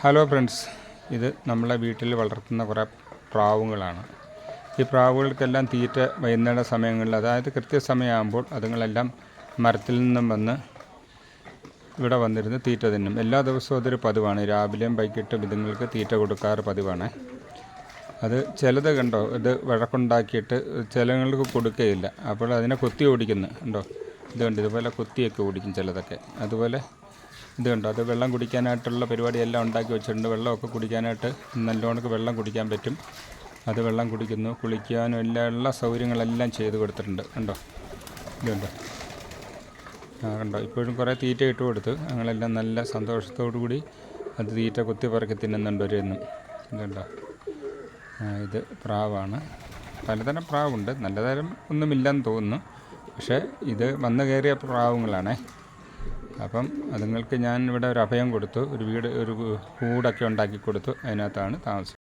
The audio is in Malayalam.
ഹലോ ഫ്രണ്ട്സ്, ഇത് നമ്മളെ വീട്ടിൽ വളർത്തുന്ന കുറേ പ്രാവുകളാണ്. ഈ പ്രാവുകൾക്കെല്ലാം തീറ്റ വൈകുന്നേര സമയങ്ങളിൽ, അതായത് കൃത്യസമയമാകുമ്പോൾ അതുങ്ങളെല്ലാം മരത്തിൽ നിന്നും വന്ന് ഇവിടെ വന്നിരുന്ന് തീറ്റ തിന്നും. എല്ലാ ദിവസവും അതൊരു പതിവാണ്. രാവിലെയും വൈകിട്ടും ഇതുങ്ങൾക്ക് തീറ്റ കൊടുക്കാറ് പതിവാണ്. അത് ചിലത് കണ്ടോ, ഇത് വഴക്കുണ്ടാക്കിയിട്ട് ചിലങ്ങൾക്ക് കൊടുക്കുകയില്ല. അപ്പോൾ അതിനെ കുത്തി ഓടിക്കുന്നു കണ്ടോ. ഇതുകൊണ്ട് ഇതുപോലെ കുത്തിയൊക്കെ ഓടിക്കും ചിലതൊക്കെ. അതുപോലെ ഇത് കണ്ടോ, അത് വെള്ളം കുടിക്കാനായിട്ടുള്ള പരിപാടിയെല്ലാം ഉണ്ടാക്കി വെച്ചിട്ടുണ്ട്. വെള്ളമൊക്കെ കുടിക്കാനായിട്ട് നല്ലോണം വെള്ളം കുടിക്കാൻ പറ്റും. അത് വെള്ളം കുടിക്കുന്നു, കുളിക്കാനും എല്ലാ സൗകര്യങ്ങളെല്ലാം ചെയ്ത് കൊടുത്തിട്ടുണ്ട് കണ്ടോ. ഇതുണ്ടോ, കണ്ടോ. ഇപ്പോഴും കുറേ തീറ്റ ഇട്ട് കൊടുത്ത് ഞങ്ങളെല്ലാം നല്ല സന്തോഷത്തോടു കൂടി അത് തീറ്റ കുത്തി പറക്കി തിന്നുന്നുണ്ട് ഒരെന്നും. ഇതുണ്ടോ, ഇത് പ്രാവാണ്. പലതരം പ്രാവുണ്ട്, നല്ല തരം ഒന്നുമില്ലെന്ന് തോന്നുന്നു. പക്ഷേ ഇത് വന്നു കയറിയ പ്രാവുകളാണേ. അപ്പം അതുങ്ങൾക്ക് ഞാൻ ഇവിടെ ഒരു അഭയം കൊടുത്തു, ഒരു വീട്, ഒരു കൂടൊക്കെ ഉണ്ടാക്കി കൊടുത്തു. അതിനകത്താണ് താമസം.